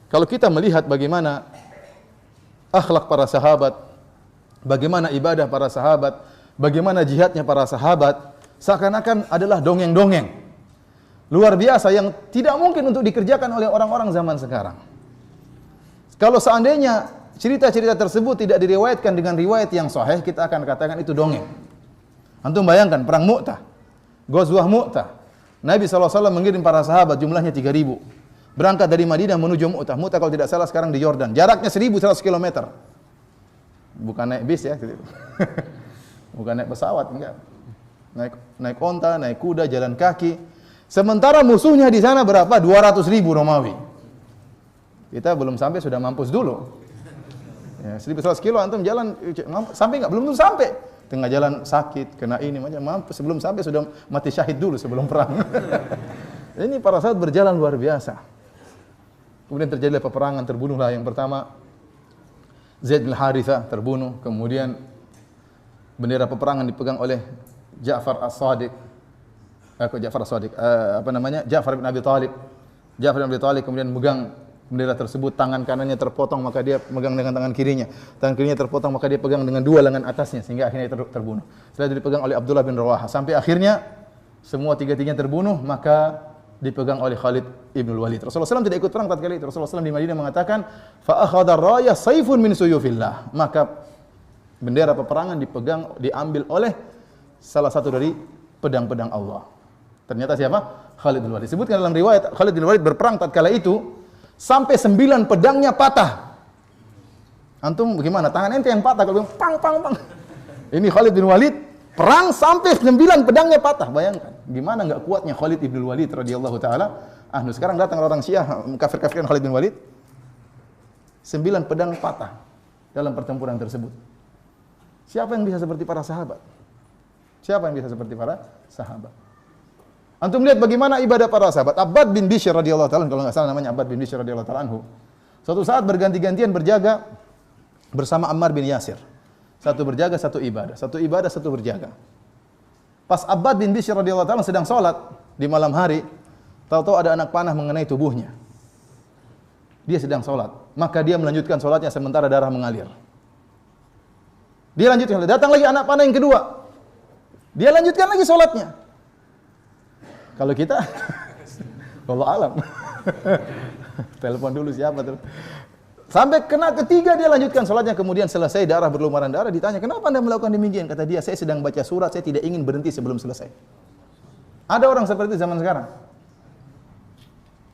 Kalau kita melihat bagaimana akhlak para sahabat, bagaimana ibadah para sahabat, bagaimana jihadnya para sahabat, seakan-akan adalah dongeng-dongeng luar biasa yang tidak mungkin untuk dikerjakan oleh orang-orang zaman sekarang. Kalau seandainya cerita-cerita tersebut tidak diriwayatkan dengan riwayat yang sahih, kita akan katakan itu dongeng. Antum bayangkan perang Mu'tah, Ghazwah Mu'tah. Nabi SAW mengirim para sahabat, jumlahnya 3.000. Berangkat dari Madinah menuju Mu'tah. Mu'tah kalau tidak salah sekarang di Yordan. Jaraknya 1.100 km. Bukan naik bis ya. Bukan naik pesawat, enggak. Naik onta, naik kuda, jalan kaki. Sementara musuhnya di sana berapa? 200.000 Romawi. Kita belum sampai sudah mampus dulu. Ya, 1.100 kilo antum jalan sampai enggak? Belum tentu sampai. Tengah jalan sakit, kena ini macam mampus. Sebelum sampai sudah mati syahid dulu sebelum perang. Ini para sahabat berjalan luar biasa. Kemudian terjadilah peperangan, terbunuhlah yang pertama Zaid bin Harithah terbunuh, kemudian bendera peperangan dipegang oleh Ja'far As-Shadiq. Ja'far bin Abi Thalib. Ja'far bin Abi Thalib kemudian memegang bendera tersebut, tangan kanannya terpotong maka dia pegang dengan tangan kirinya. Tangan kirinya terpotong maka dia pegang dengan dua lengan atasnya sehingga akhirnya terbunuh. Setelah itu dipegang oleh Abdullah bin Rawaha sampai akhirnya semua tiga-tiganya terbunuh, maka dipegang oleh Khalid ibn Walid. Rasulullah SAW tidak ikut perang tatkala itu. Rasulullah SAW di Madinah mengatakan, fa akhadha raya sayfun min suyufillah. Maka bendera peperangan diambil oleh salah satu dari pedang-pedang Allah. Ternyata siapa? Khalid bin Walid. Disebutkan dalam riwayat Khalid bin Walid berperang tatkala itu sampai 9 pedangnya patah. Antum bagaimana? Tangan ente yang patah kalau pang pang pang. Ini Khalid bin Walid perang sampai 9 pedangnya patah. Bayangkan, gimana enggak kuatnya Khalid bin Walid radhiyallahu taala anhu. Sekarang datang orang Syiah mengkafir-kafirkan Khalid bin Walid. 9 pedang patah dalam pertempuran tersebut. Siapa yang bisa seperti para sahabat? Siapa yang bisa seperti para sahabat? Antum lihat bagaimana ibadah para sahabat. Abbad bin Bishr radhiyallahu taala, kalau enggak salah namanya Abbad bin Bishr radhiyallahu taala anhu. Suatu saat berganti-gantian berjaga bersama Ammar bin Yasir. Satu berjaga, satu ibadah. Satu ibadah, satu berjaga. Pas Abbad bin Bishr radhiyallahu taala sedang salat di malam hari, tahu-tahu ada anak panah mengenai tubuhnya. Dia sedang salat, maka dia melanjutkan salatnya sementara darah mengalir. Dia lanjutkan, datang lagi anak panah yang kedua. Dia lanjutkan lagi salatnya. Kalau kita, wallahu alam. Telepon dulu siapa tuh. Sampai kena ketiga dia lanjutkan salatnya, kemudian selesai darah berlumuran darah, ditanya, "Kenapa Anda melakukan demikian?" Kata dia, "Saya sedang baca surat, saya tidak ingin berhenti sebelum selesai." Ada orang seperti itu zaman sekarang.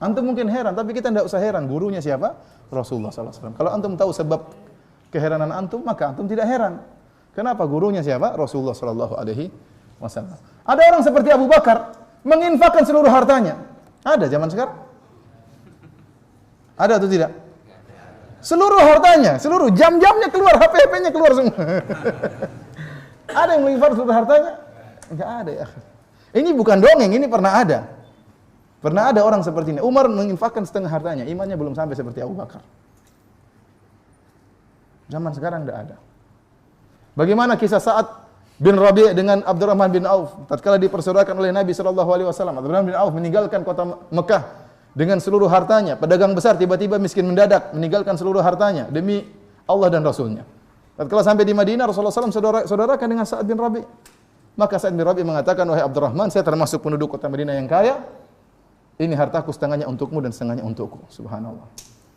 Antum mungkin heran, tapi kita tidak usah heran. Gurunya siapa? Rasulullah SAW. Kalau antum tahu sebab keheranan antum, maka antum tidak heran. Kenapa? Gurunya siapa? Rasulullah SAW. Ada orang seperti Abu Bakar menginfakkan seluruh hartanya. Ada zaman sekarang? Ada atau tidak? Seluruh hartanya, seluruh jam-jamnya keluar, HP-nya keluar semua. Ada yang menginfakkan seluruh hartanya? Enggak ada ya. Ini bukan dongeng, ini pernah ada. Pernah ada orang seperti ini. Umar menginfakkan setengah hartanya, imannya belum sampai seperti Abu Bakar. Zaman sekarang enggak ada. Bagaimana kisah Sa'ad bin Rabi' dengan Abdurrahman bin Auf tatkala dipersaudarakan oleh Nabi SAW. Abdurrahman bin Auf meninggalkan kota Mekah dengan seluruh hartanya. Pedagang besar tiba-tiba miskin mendadak, meninggalkan seluruh hartanya demi Allah dan Rasulnya. Tatkala sampai di Madinah, Rasulullah SAW saudarakan dengan Sa'ad bin Rabi'. Maka Sa'ad bin Rabi' mengatakan, "Wahai Abdurrahman, saya termasuk penduduk kota Madinah yang kaya. Ini hartaku setengahnya untukmu dan setengahnya untukku." Subhanallah.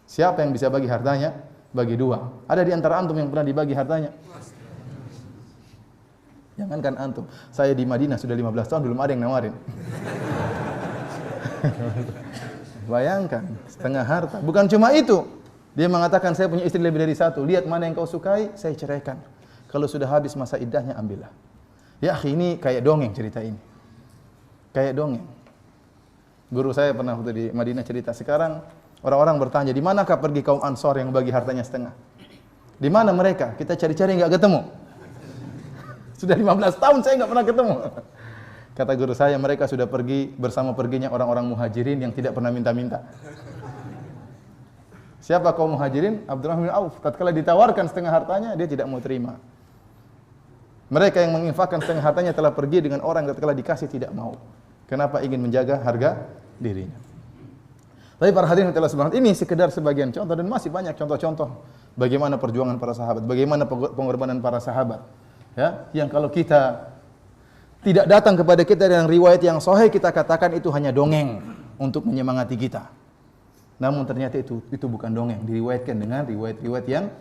Siapa yang bisa bagi hartanya? Bagi dua. Ada di antara antum yang pernah dibagi hartanya? Jangankan antum, saya di Madinah sudah 15 tahun belum ada yang nawarin. Bayangkan, setengah harta. Bukan cuma itu. Dia mengatakan, "Saya punya istri lebih dari satu. Lihat mana yang kau sukai, saya ceraikan. Kalau sudah habis masa iddahnya, ambillah." Ya akhi, ini kayak dongeng cerita ini. Kayak dongeng. Guru saya pernah waktu di Madinah cerita. Sekarang orang-orang bertanya, "Di manakah pergi kaum Ansor yang bagi hartanya setengah? Di mana mereka? Kita cari-cari enggak ketemu." Sudah 15 tahun saya enggak pernah ketemu. Kata guru saya, mereka sudah pergi bersama perginya orang-orang muhajirin yang tidak pernah minta-minta. Siapa kaum muhajirin? Abdurrahman bin Auf. Tatkala ditawarkan setengah hartanya, dia tidak mau terima. Mereka yang menginfakkan setengah hartanya telah pergi dengan orang yang tatkala dikasih tidak mau. Kenapa? Ingin menjaga harga dirinya. Tapi para hadirin telah subhanallah, ini sekedar sebagian contoh dan masih banyak contoh-contoh bagaimana perjuangan para sahabat, bagaimana pengorbanan para sahabat. Ya, yang kalau kita tidak datang kepada kita dengan riwayat yang sahih, kita katakan itu hanya dongeng untuk menyemangati kita. Namun ternyata itu bukan dongeng, diriwayatkan dengan riwayat-riwayat yang